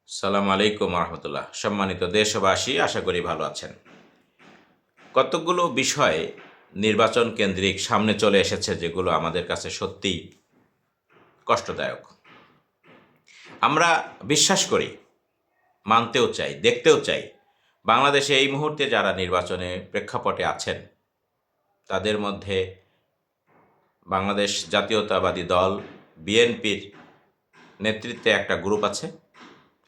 সালাম আলাইকুম রহমতুল্লাহ। সম্মানিত দেশবাসী, আশা করি ভালো আছেন। কতকগুলো বিষয় নির্বাচন কেন্দ্রিক সামনে চলে এসেছে যেগুলো আমাদের কাছে সত্যিই কষ্টদায়ক। আমরা বিশ্বাস করি, মানতেও চাই, দেখতেও চাই, বাংলাদেশে এই মুহূর্তে যারা নির্বাচনে প্রেক্ষাপটে আছেন তাদের মধ্যে বাংলাদেশ জাতীয়তাবাদী দল বিএনপির নেতৃত্বে একটা গ্রুপ আছে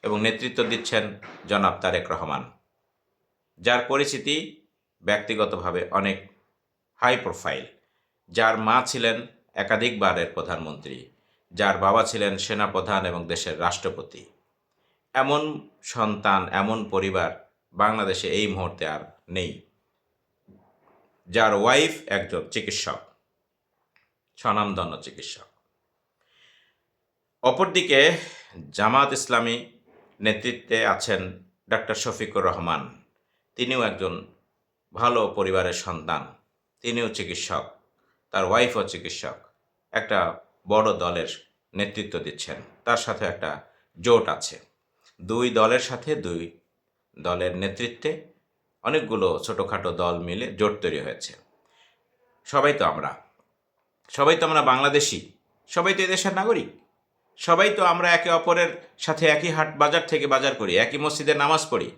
এবং নেতৃত্ব দিচ্ছেন জনাব তারেক রহমান, যার পরিচিতি ব্যক্তিগতভাবে অনেক হাই প্রোফাইল, যার মা ছিলেন একাধিকবারের প্রধানমন্ত্রী, যার বাবা ছিলেন সেনাপ্রধান এবং দেশের রাষ্ট্রপতি। এমন সন্তান, এমন পরিবার বাংলাদেশে এই মুহূর্তে আর নেই। যার ওয়াইফ একজন চিকিৎসক, স্বনামধন্য চিকিৎসক। অপরদিকে জামাত ইসলামী নেতৃত্বে আছেন ডক্টর শফিকুর রহমান। তিনিও একজন ভালো পরিবারের সন্তান, তিনিও চিকিৎসক, তার ওয়াইফও চিকিৎসক। একটা বড় দলের নেতৃত্ব দিচ্ছেন, তার সাথে একটা জোট আছে। দুই দলের সাথে দুই দলের নেতৃত্বে অনেকগুলো ছোটোখাটো দল মিলে জোট তৈরি হয়েছে। সবাই তো আমরা বাংলাদেশি, সবাই তো এদেশের নাগরিক, সবাই তো আমরা একে অপরের সাথে একই হাট বাজার থেকে বাজার করি, একই মসজিদে নামাজ পড়ি,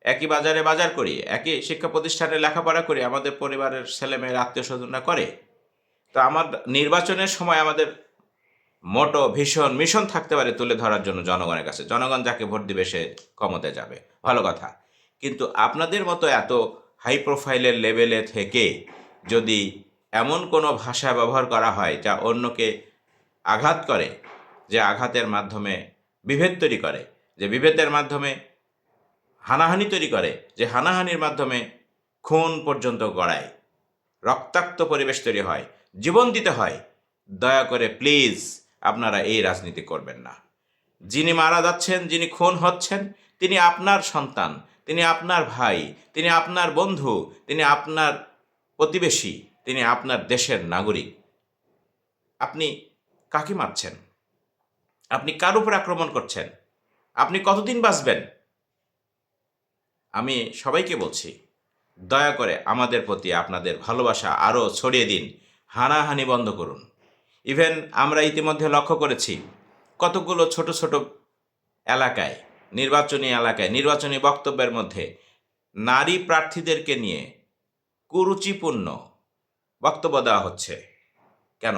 একই বাজারে বাজার করি, একই শিক্ষা প্রতিষ্ঠানে লেখাপড়া করি, আমাদের পরিবারের ছেলেমেয়ের আত্মীয় স্বজনরা করে। তো আমার নির্বাচনের সময় আমাদের মোটো ভীষণ মিশন থাকতে পারে তুলে ধরার জন্য জনগণের কাছে। জনগণ যাকে ভোট দিবে সে ক্ষমতায় যাবে, ভালো কথা। কিন্তু আপনাদের মতো এত হাই প্রোফাইলের লেভেলে থেকে যদি এমন কোনো ভাষা ব্যবহার করা হয় যা অন্যকে আঘাত করে, যে আঘাতের মাধ্যমে বিভেদ তৈরি করে, যে বিভেদের মাধ্যমে হানাহানি তৈরি করে, যে হানাহানির মাধ্যমে খুন পর্যন্ত গড়ায়, রক্তাক্ত পরিবেশ তৈরি হয়, জীবন দিতে হয়, দয়া করে প্লিজ আপনারা এই রাজনীতি করবেন না। যিনি মারা যাচ্ছেন, যিনি খুন হচ্ছেন, তিনি আপনার সন্তান, তিনি আপনার ভাই, তিনি আপনার বন্ধু, তিনি আপনার প্রতিবেশী, তিনি আপনার দেশের নাগরিক। আপনি কাকে মারছেন? আপনি কার উপর আক্রমণ করছেন? আপনি কতদিন বাঁচবেন? আমি সবাইকে বলছি, দয়া করে আমাদের প্রতি আপনাদের ভালোবাসা আরও ছড়িয়ে দিন, হানাহানি বন্ধ করুন। ইভেন আমরা ইতিমধ্যে লক্ষ্য করেছি কতগুলো ছোট ছোট এলাকায়, নির্বাচনী বক্তব্যের মধ্যে নারী প্রার্থীদেরকে নিয়ে কুরুচিপূর্ণ বক্তব্য দেওয়া হচ্ছে। কেন?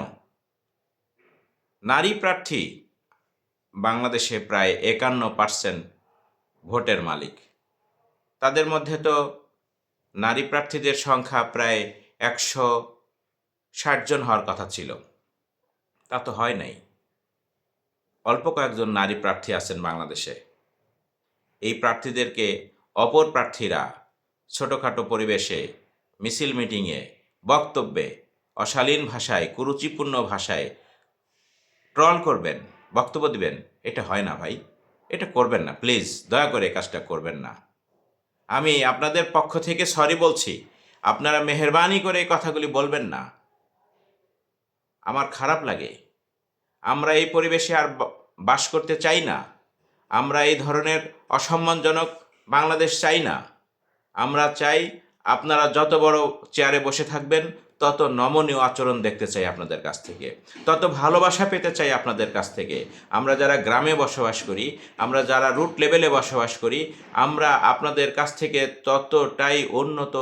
নারী প্রার্থী বাংলাদেশে প্রায় 51% ভোটের মালিক। তাদের মধ্যে তো নারী প্রার্থীদের সংখ্যা প্রায় 160 জন হওয়ার কথা ছিল, তা তো হয় নাই। অল্প কয়েকজন নারী প্রার্থী আছেন বাংলাদেশে। এই প্রার্থীদেরকে অপর প্রার্থীরা ছোটোখাটো পরিবেশে, মিছিল মিটিংয়ে, বক্তব্যে অশালীন ভাষায়, কুরুচিপূর্ণ ভাষায় ট্রল করবেন, বক্তব্য দিবেন। এটা হয় না ভাই, এটা করবেন না প্লিজ, দয়া করে কাজটা করবেন না। আমি আপনাদের পক্ষ থেকে সরি বলছি, আপনারা মেহেরবানি করে এই কথাগুলি বলবেন না। আমার খারাপ লাগে। আমরা এই পরিবেশে আর বাস করতে চাই না। আমরা এই ধরনের অসম্মানজনক বাংলাদেশ চাই না। আমরা চাই আপনারা যত বড় চেয়ারে বসে থাকবেন তত নমনীয় আচরণ দেখতে চাই আপনাদের কাছ থেকে, তত ভালোবাসা পেতে চাই আপনাদের কাছ থেকে। আমরা যারা গ্রামে বসবাস করি, আমরা যারা রুট লেভেলে বসবাস করি, আমরা আপনাদের কাছ থেকে ততটাই উন্নত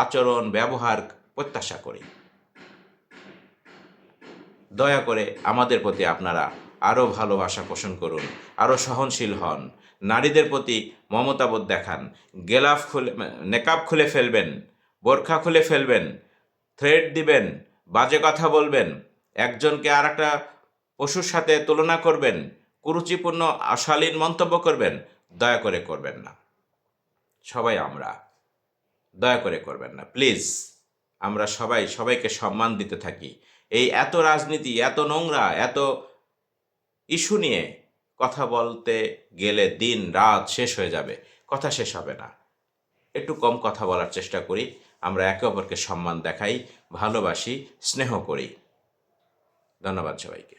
আচরণ ব্যবহার প্রত্যাশা করি। দয়া করে আমাদের প্রতি আপনারা আরও ভালোবাসা পোষণ করুন, আরও সহনশীল হন, নারীদের প্রতি মমতাবোধ দেখান। নেকাব খুলে ফেলবেন, বোরখা খুলে ফেলবেন, থ্রেড দিবেন, বাজে কথা বলবেন, একজনকে আর একটা পশুর সাথে তুলনা করবেন, কুরুচিপূর্ণ অশালীন মন্তব্য করবেন, দয়া করে করবেন না। দয়া করে করবেন না প্লিজ। আমরা সবাইকে সম্মান দিতে থাকি। এই এত রাজনীতি, এত নোংরা, এত ইস্যু নিয়ে কথা বলতে গেলে দিন রাত শেষ হয়ে যাবে, কথা শেষ হবে না। একটু কম কথা বলার চেষ্টা করি, আমরা একে অপরকে সম্মান দেখাই, ভালোবাসি, স্নেহ করি। ধন্যবাদ সবাইকে।